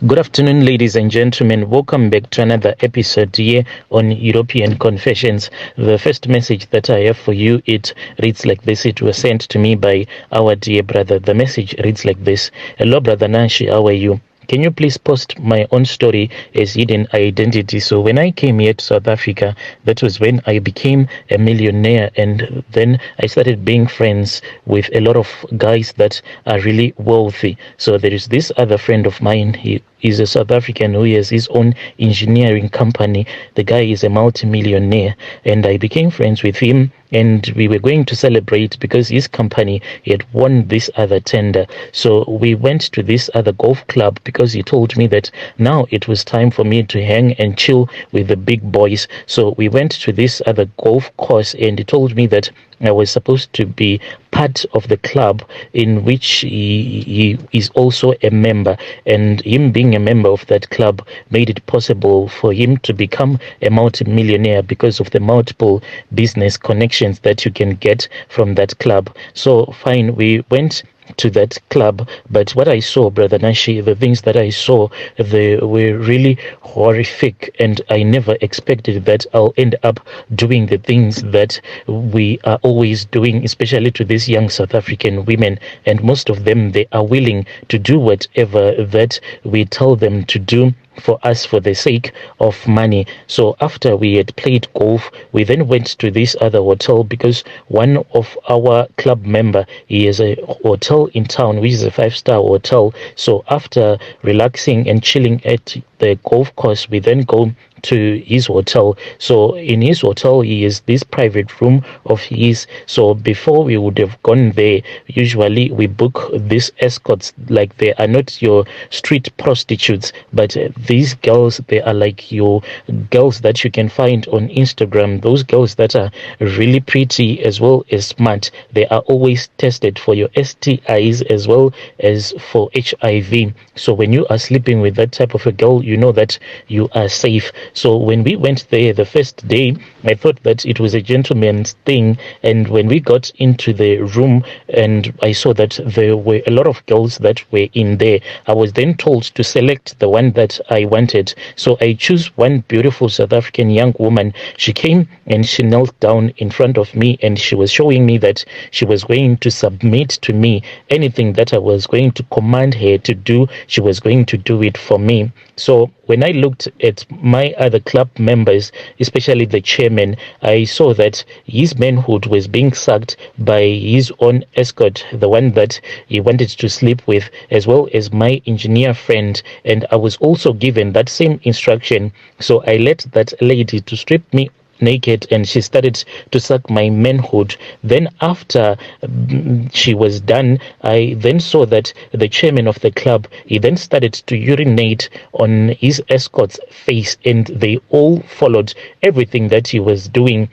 Good afternoon, ladies and gentlemen. Welcome back to another episode here on European Confessions. The first message that I have for you, it reads like this. It was sent to me by our dear brother. The message reads like this. Hello, Brother Nashi. How are you? Can you please post my own story as hidden identity? So when I came here to South Africa, that was when I became a millionaire, and then I started being friends with a lot of guys that are really wealthy. So there is this other friend of mine. He is a South African who has his own engineering company. The guy is a multi-millionaire, and I became friends with him, and we were going to celebrate because his company had won this other tender. So we went to this other golf club because he told me that now it was time for me to hang and chill with the big boys. So we went to this other golf course, and he told me that I was supposed to be part of the club in which he is also a member, and him being a member of that club made it possible for him to become a multi-millionaire because of the multiple business connections that you can get from that club. So fine, we went to that club, but what I saw, Brother Nashi, the things that I saw, they were really horrific, and I never expected that I'll end up doing the things that we are always doing, especially to these young South African women, and most of them, they are willing to do whatever that we tell them to do for us for the sake of money. So after we had played golf, we then went to this other hotel because one of our club member, he has a hotel in town which is a 5-star hotel. So after relaxing and chilling at the golf course, we then go to his hotel. So in his hotel, he has this private room of his. So before we would have gone there, usually we book these escorts, like they are not your street prostitutes, but these girls, they are like your girls that you can find on Instagram. Those girls that are really pretty as well as smart. They are always tested for your STIs as well as for HIV. So when you are sleeping with that type of a girl, you know that you are safe. So when we went there the first day, I thought that it was a gentleman's thing. And when we got into the room and I saw that there were a lot of girls that were in there, I was then told to select the one that I wanted. So I chose one beautiful South African young woman. She came and she knelt down in front of me, and she was showing me that she was going to submit to me. Anything that I was going to command her to do, she was going to do it for me. So when I looked at my other club members, especially the chairman, I saw that his manhood was being sucked by his own escort, the one that he wanted to sleep with, as well as my engineer friend. And I was also given that same instruction. So I let that lady to strip me naked, and she started to suck my manhood. Then after she was done, I then saw that the chairman of the club, he then started to urinate on his escort's face, and they all followed everything that he was doing.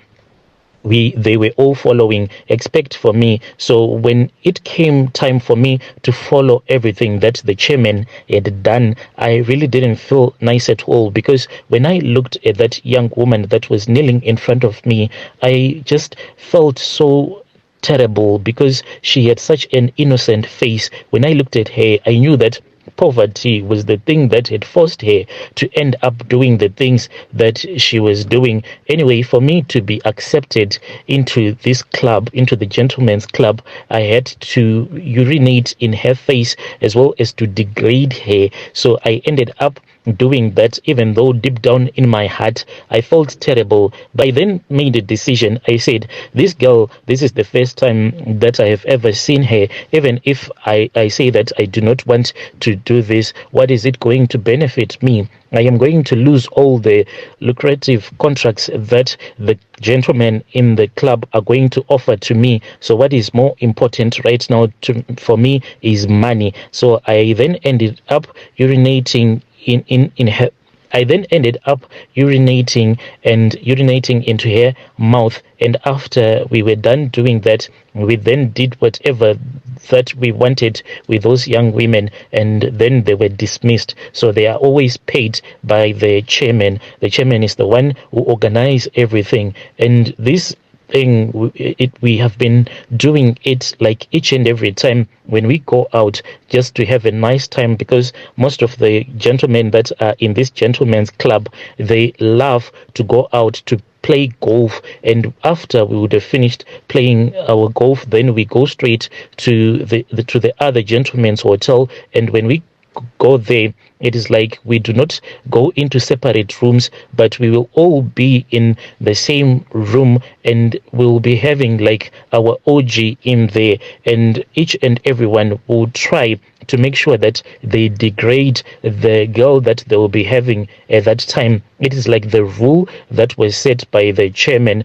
They were all following except for me. So when it came time for me to follow everything that the chairman had done, I really didn't feel nice at all, because when I looked at that young woman that was kneeling in front of me, I just felt so terrible because she had such an innocent face. When I looked at her, I knew that poverty was the thing that had forced her to end up doing the things that she was doing. Anyway, for me to be accepted into this club, into the gentleman's club, I had to urinate in her face as well as to degrade her. So I ended up doing that, even though deep down in my heart I felt terrible. But I then made a decision. I said, this girl, this is the first time that I have ever seen her. Even if I say that I do not want to do this, what is it going to benefit me? I am going to lose all the lucrative contracts that the gentlemen in the club are going to offer to me. So what is more important right now for me is money. So I then ended up urinating in her. I then ended up urinating into her mouth. And after we were done doing that, we then did whatever that we wanted with those young women, and then they were dismissed. So they are always paid by the chairman. The chairman is the one who organizes everything. And this thing. We have been doing it like each and every time when we go out, just to have a nice time, because most of the gentlemen that are in this gentlemen's club, they love to go out to play golf, and after we would have finished playing our golf, then we go straight to the other gentleman's hotel. And when we go there, it is like we do not go into separate rooms, but we will all be in the same room, and we'll be having like our OG in there, and each and everyone will try to make sure that they degrade the girl that they will be having at that time. It is like the rule that was set by the chairman.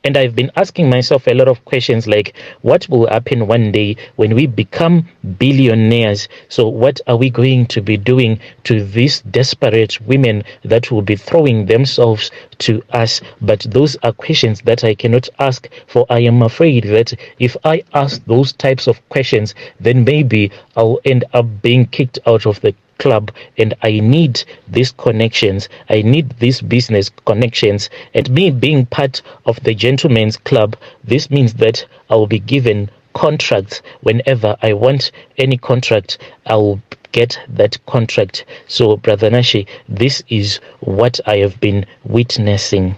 And I've been asking myself a lot of questions, like what will happen one day when we become billionaires? So what are we going to be doing to these desperate women that will be throwing themselves to us? But those are questions that I cannot ask, for I am afraid that if I ask those types of questions, then maybe I'll end up being kicked out of the club. And I need these connections, I need these business connections. And me being part of the gentlemen's club, this means that I will be given contracts. Whenever I want any contract, I will get that contract. So Brother Nashi, this is what I have been witnessing.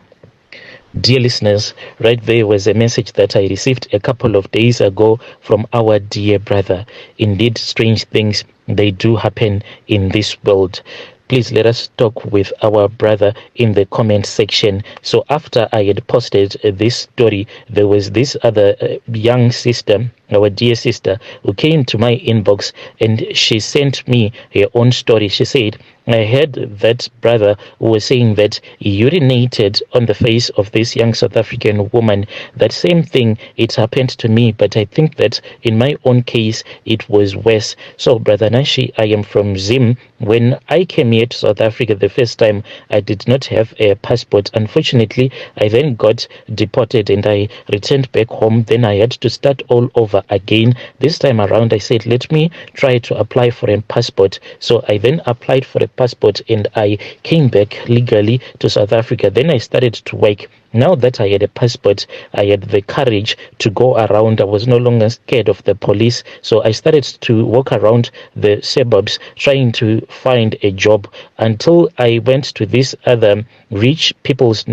Dear listeners, right there was a message that I received a couple of days ago from our dear brother. Indeed, strange things, they do happen in this world. Please let us talk with our brother in the comment section. So after I had posted this story, there was this other young sister, our dear sister, who came to my inbox, and she sent me her own story. She said, I heard that brother was saying that he urinated on the face of this young South African woman. That same thing, it happened to me, but I think that in my own case, it was worse. So, Brother Nashi, I am from Zim. When I came here to South Africa the first time, I did not have a passport. Unfortunately, I then got deported and I returned back home. Then I had to start all over again. This time around, I said, let me try to apply for a passport. So I then applied for a passport and I came back legally to South Africa. Then I started to work. Now that I had a passport, I had the courage to go around. I was no longer scared of the police. So I started to walk around the suburbs trying to find a job until I went to this other rich people's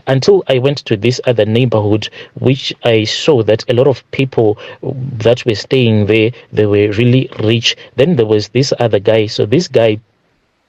until I went to this other neighborhood, which I saw that a lot of people that were staying there, they were really rich. Then there was this other guy. So this guy,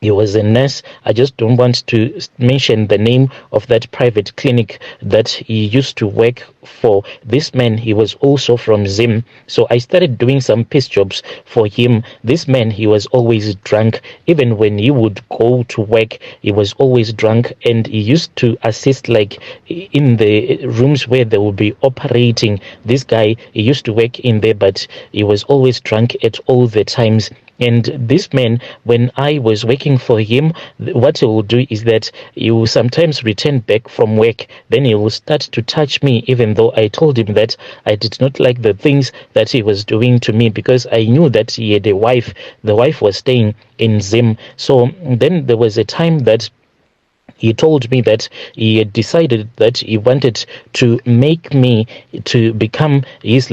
he was a nurse. I just don't want to mention the name of that private clinic that he used to work for. This man, he was also from Zim. So I started doing some piece jobs for him. This man, he was always drunk. Even when he would go to work, he was always drunk. And he used to assist like in the rooms where they would be operating. This guy, he used to work in there, but he was always drunk at all the times. And this man, when I was working for him, what he will do is that he will sometimes return back from work. Then he will start to touch me, even though I told him that I did not like the things that he was doing to me, because I knew that he had a wife. The wife was staying in Zim. So then there was a time that he told me that he had decided that he wanted to make me to become his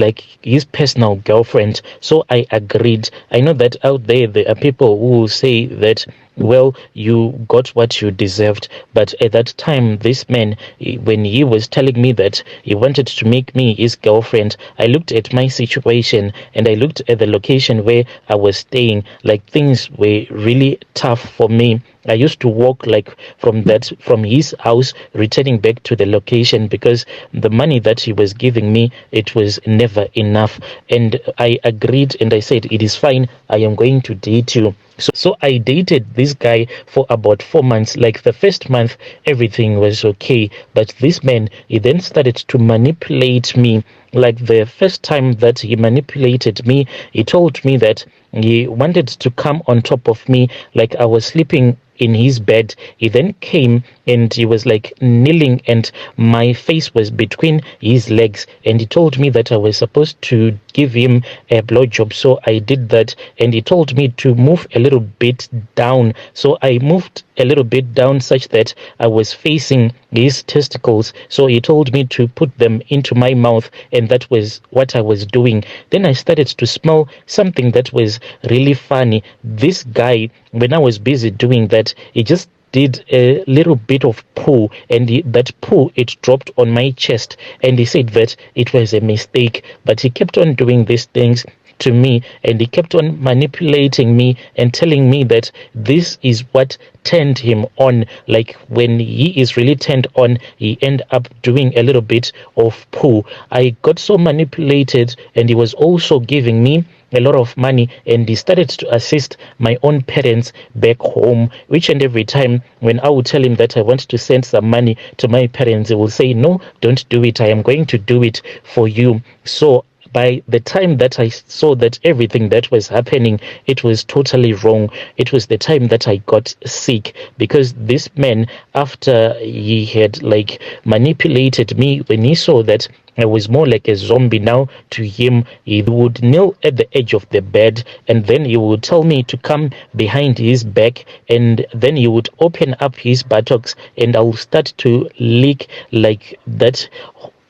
personal girlfriend. So I agreed. I know that out there are people who will say that, well, you got what you deserved. But at that time, this man, when he was telling me that he wanted to make me his girlfriend, I looked at my situation and I looked at the location where I was staying. Like, things were really tough for me. I used to walk like from his house, returning back to the location, because the money that he was giving me, it was never enough. And I agreed and I said, it is fine, I am going to date you. So I dated this guy for about 4 months. Like the first month, everything was okay. But this man, he then started to manipulate me. Like the first time that he manipulated me, he told me that he wanted to come on top of me, like I was sleeping in his bed. He then came and he was like kneeling, and my face was between his legs, and he told me that I was supposed to give him a blowjob. So I did that, and he told me to move a little bit down. So I moved a little bit down such that I was facing his testicles. So he told me to put them into my mouth, and that was what I was doing. Then I started to smell something that was really funny. This guy, when I was busy doing that, he just did a little bit of poo, and that poo, it dropped on my chest, and he said that it was a mistake, but he kept on doing these things to me, and he kept on manipulating me and telling me that this is what turned him on. Like when he is really turned on, he end up doing a little bit of poo. I got so manipulated, and he was also giving me a lot of money, and he started to assist my own parents back home. Each and every time when I would tell him that I want to send some money to my parents, he will say, no, don't do it, I am going to do it for you. So by the time that I saw that everything that was happening, it was totally wrong, it was the time that I got sick, because this man, after he had like manipulated me, when he saw that I was more like a zombie now to him, he would kneel at the edge of the bed, and then he would tell me to come behind his back, and then he would open up his buttocks, and I'll start to lick like that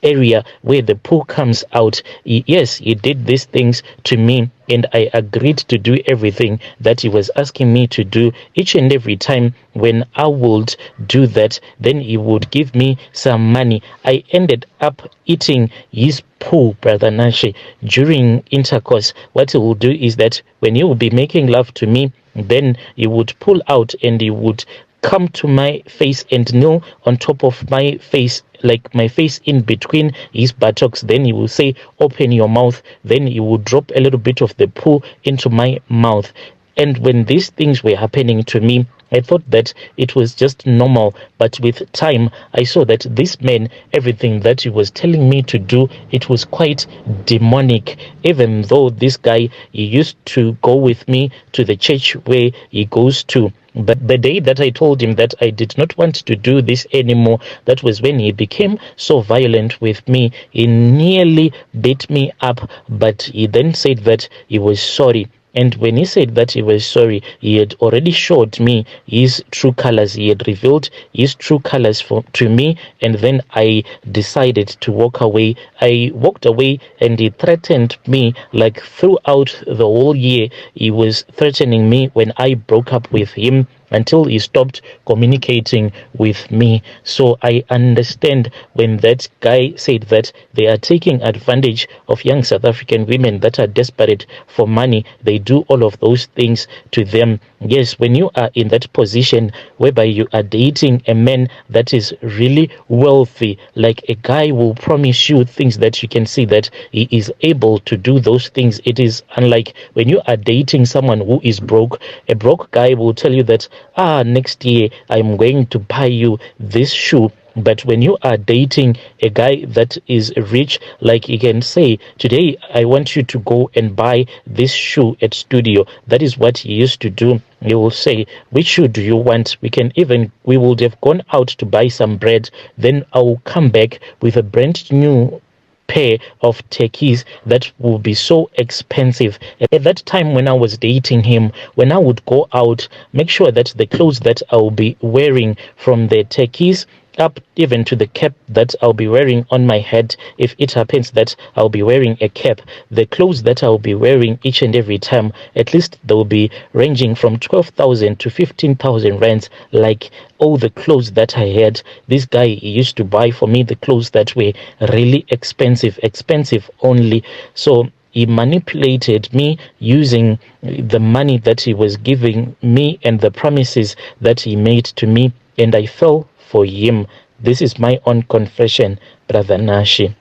area where the poo comes out. Yes, he did these things to me, and I agreed to do everything that he was asking me to do. Each and every time when I would do that, then he would give me some money. I ended up eating his poo, Brother Nashi, during intercourse. What he would do is that when he would be making love to me, then he would pull out and he would come to my face and kneel on top of my face, like my face in between his buttocks. Then he will say, open your mouth. Then he will drop a little bit of the poo into my mouth. And when these things were happening to me, I thought that it was just normal, but with time, I saw that this man, everything that he was telling me to do, it was quite demonic. Even though this guy, he used to go with me to the church where he goes to. But the day that I told him that I did not want to do this anymore, that was when he became so violent with me. He nearly beat me up, but he then said that he was sorry. And when he said that he was sorry, he had already showed me his true colors. He had revealed his true colors to me, and then I decided to walk away. I walked away, and he threatened me like throughout the whole year. He was threatening me when I broke up with him, until he stopped communicating with me. So I understand when that guy said that they are taking advantage of young South African women that are desperate for money. They do all of those things to them. Yes, when you are in that position whereby you are dating a man that is really wealthy, like a guy will promise you things that you can see that he is able to do those things. It is unlike when you are dating someone who is broke. A broke guy will tell you that, next year I'm going to buy you this shoe. But when you are dating a guy that is rich, like he can say, today I want you to go and buy this shoe at studio. That is what he used to do. He will say, which shoe do you want? We would have gone out to buy some bread. Then I will come back with a brand new pair of techies that will be so expensive. At that time when I was dating him, when I would go out, make sure that the clothes that I will be wearing, from the techies up even to the cap that I'll be wearing on my head, if it happens that I'll be wearing a cap, the clothes that I'll be wearing each and every time, at least they'll be ranging from 12,000 to 15,000 rands. Like all the clothes that I had, this guy, he used to buy for me the clothes that were really expensive only. So he manipulated me using the money that he was giving me and the promises that he made to me, and I fell for him. This is my own confession, Brother Nashi.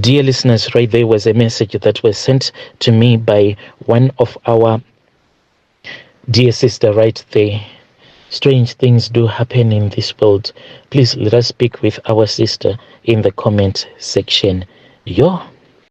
Dear listeners, right there was a message that was sent to me by one of our dear sister right there. Strange things do happen in this world. Please let us speak with our sister in the comment section. Yo.